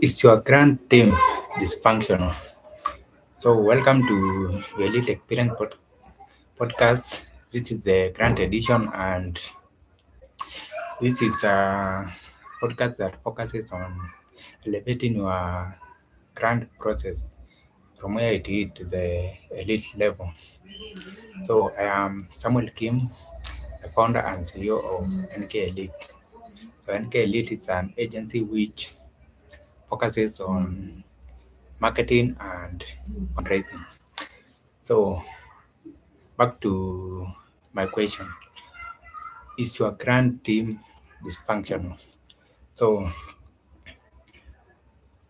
Is your grand team dysfunctional? So, welcome to your Elite Experience podcast. This is the grand edition, and this is a podcast that focuses on elevating your grand process from where it is to the elite level. So, I am Samuel Kim, the founder and CEO of NK Elite. So, NK Elite is an agency which focuses on marketing and fundraising. So, back to my question. Is your grand team dysfunctional? So,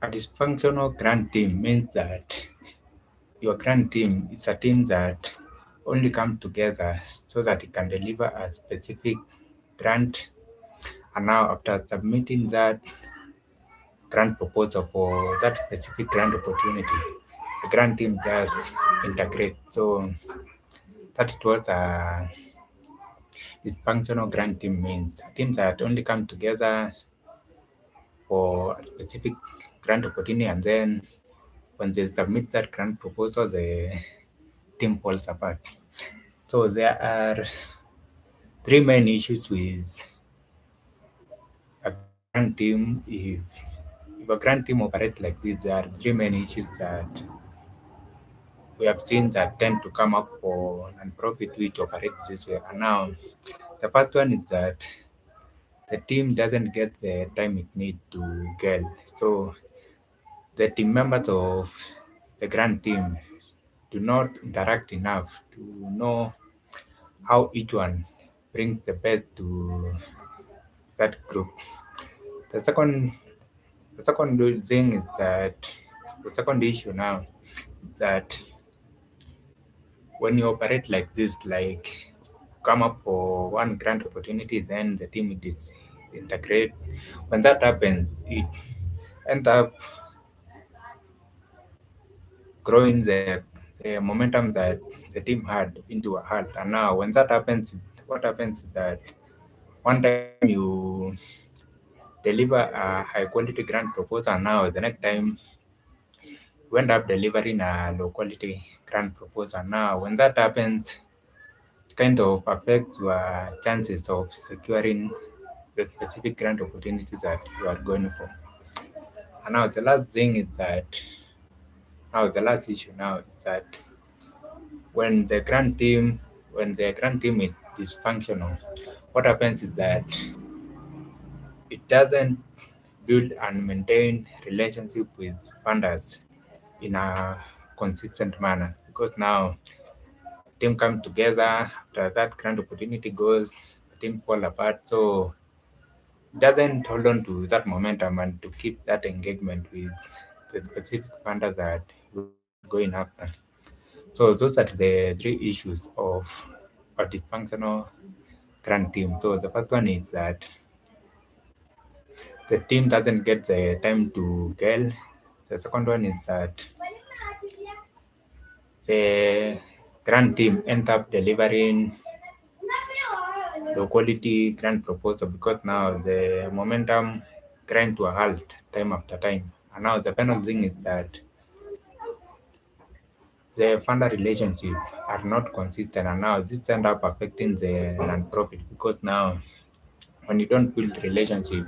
a dysfunctional grand team means that your grand team is a team that only come together so that it can deliver a specific grant. And now, after submitting that grant proposal for that specific grant opportunity, the grant team just integrate. So, that's what a dysfunctional grant team means. A team that only come together for a specific grant opportunity, and then when they submit that grant proposal, the team falls apart. So there are three main issues with a grand team. If a grand team operates like this, there are three main issues that we have seen that tend to come up for non-profit which operate this way. And now the first one is that the team doesn't get the time it needs to gel. So the team members of the grand team do not interact enough to know how each one brings the best to that group. The second, the second thing is that the second issue now is that when you operate like this, like come up for one grant opportunity, then the team disintegrate. When that happens, it ends up growing the momentum that the team had into a halt. And now when that happens, what happens is that one time you deliver a high quality grant proposal, now the next time you end up delivering a low quality grant proposal. Now when that happens, it kind of affects your chances of securing the specific grant opportunities that you are going for. And now the last thing is that now the last issue now is that when the grant team when the grant team is dysfunctional, what happens is that it doesn't build and maintain relationship with funders in a consistent manner, because now team come together after that grant opportunity goes, team fall apart. So it doesn't hold on to that momentum and to keep that engagement with the specific funders that we are going after. So those are the three issues of a dysfunctional grant team. So the first one is that the team doesn't get the time to gel. The second one is that the grant team end up delivering low quality grant proposal because now the momentum grind to a halt time after time. And now the final thing is that the funder relationship are not consistent, and now this end up affecting the non-profit because now when you don't build relationship,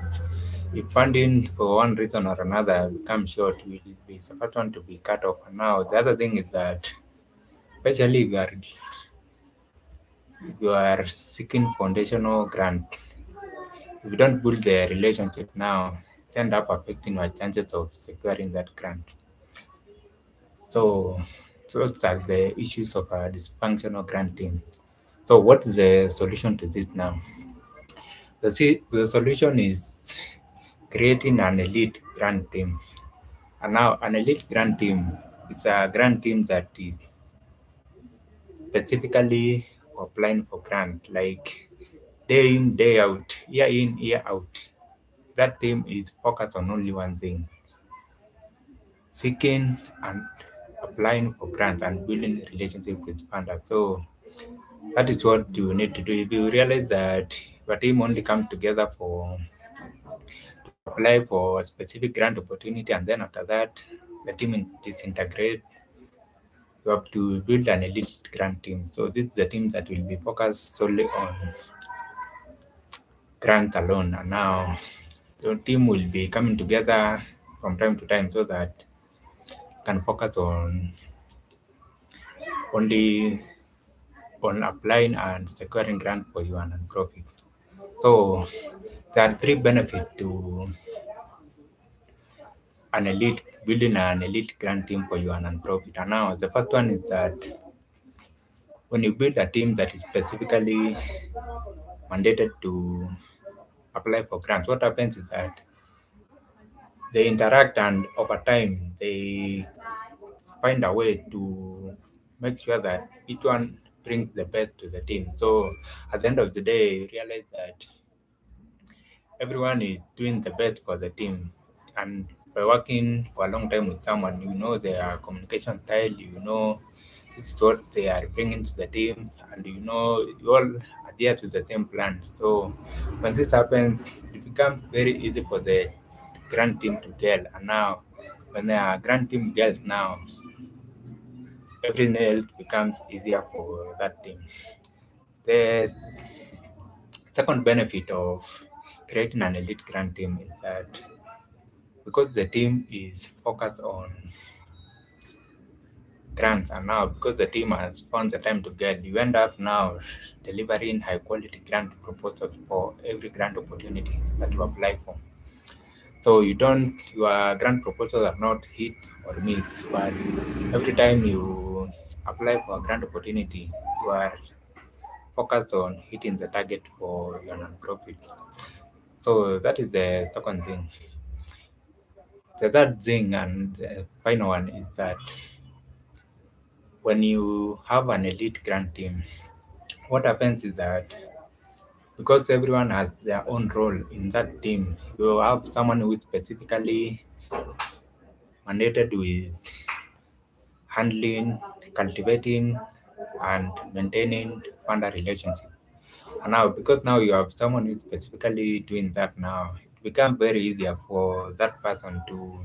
if funding for one reason or another becomes short, you will be the first one to be cut off. And now the other thing is that especially if you are seeking foundational grant, if you don't build the relationship now, it end up affecting your chances of securing that grant. So those are the issues of a dysfunctional granting. So what is the solution to this now? The solution is creating an elite grant team. And now an elite grant team is a grant team that is specifically for applying for grant, like day in, day out, year in, year out. That team is focused on only one thing: seeking and applying for grants and building relationship with funders. So that is what you need to do. If you realize that your team only come together for apply for a specific grant opportunity, and then after that, the team disintegrate. You have to build an elite grant team. So this is the team that will be focused solely on grant alone. And now the team will be coming together from time to time so that can focus on only on applying and securing grant for your non-profit. So there are three benefits to an elite building an elite grant team for your non-profit. And now the first one is that when you build a team that is specifically mandated to apply for grants, what happens is that they interact and over time they find a way to make sure that each one brings the best to the team. So at the end of the day, you realize that everyone is doing the best for the team. And by working for a long time with someone, you know their communication style, you know this is what they are bringing to the team, and you know you all adhere to the same plan. So when this happens, it becomes very easy for the grant team to gel. And now when the grant team gels now, everything else becomes easier for that team. The second benefit of creating an elite grant team is that because the team is focused on grants, and now because the team has found the time to get, you end up now delivering high quality grant proposals for every grant opportunity that you apply for. So you don't your grant proposals are not hit or miss, but every time you apply for a grant opportunity, you are focused on hitting the target for your nonprofit. So that is the second thing. The third thing and the final one is that when you have an elite grant team, what happens is that because everyone has their own role in that team, you have someone who is specifically mandated with handling, cultivating, and maintaining funder relationship. And now, because now you have someone who is specifically doing that now, it becomes very easier for that person to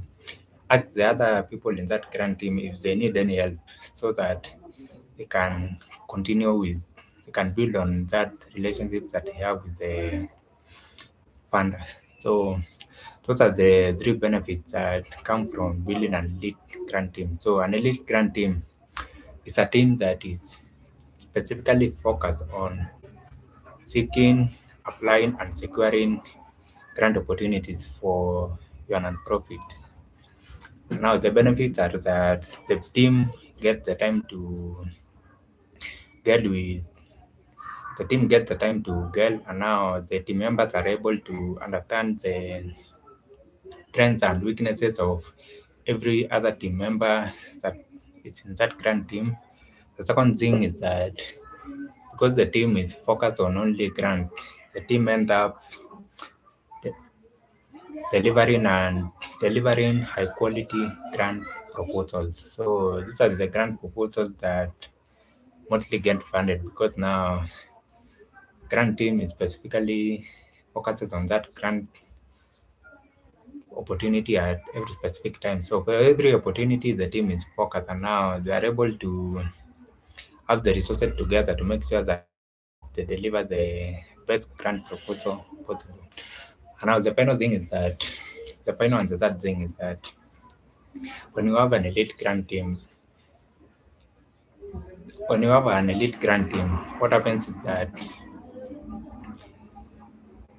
ask the other people in that grant team if they need any help so that they can continue with, they can build on that relationship that they have with the funders. So those are the three benefits that come from building an elite grant team. So an elite grant team is a team that is specifically focused on seeking, applying, and securing grant opportunities for your nonprofit. Now the benefits are that the team gets the time to get with the team gets the time to get, and now the team members are able to understand the strengths and weaknesses of every other team member that is in that grant team. The second thing is that because the team is focused on only grant, the team end up de- delivering high quality grant proposals. So these are the grant proposals that mostly get funded because now grant team is specifically focuses on that grant opportunity at every specific time. So for every opportunity, the team is focused, and now they are able to have the resources together to make sure that they deliver the best grant proposal possible. And now the final thing is that the final and the third thing is that when you have an elite grant team, when you have an elite grant team, what happens is that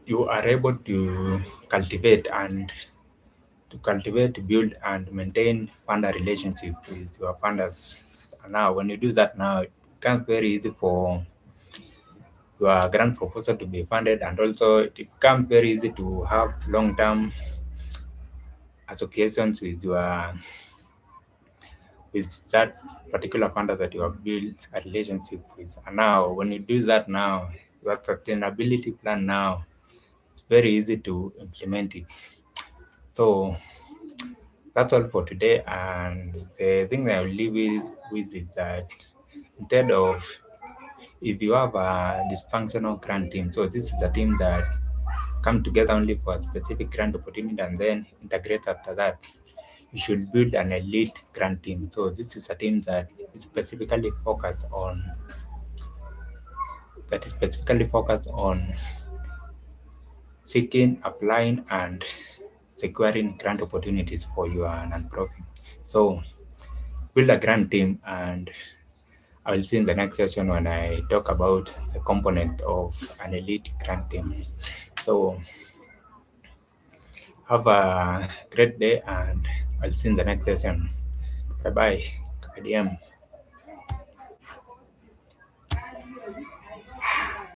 you are able to cultivate and build, and maintain funder relationship with your funders. And now, when you do that, now it becomes very easy for your grant proposal to be funded, and also it becomes very easy to have long-term associations with that particular funder that you have built a relationship with. And now, when you do that, now your sustainability plan now it's very easy to implement it. So that's all for today. And the thing that I'll leave with is that instead of if you have a dysfunctional grant team, so this is a team that come together only for a specific grant opportunity and then integrate after that. You should build an elite grant team. So this is a team is specifically focused on seeking, applying, and securing grant opportunities for your nonprofit. So build a grant team, and I will see in the next session when I talk about the component of an elite grant team. So have a great day, and I'll see you in the next session. Bye bye. KDM.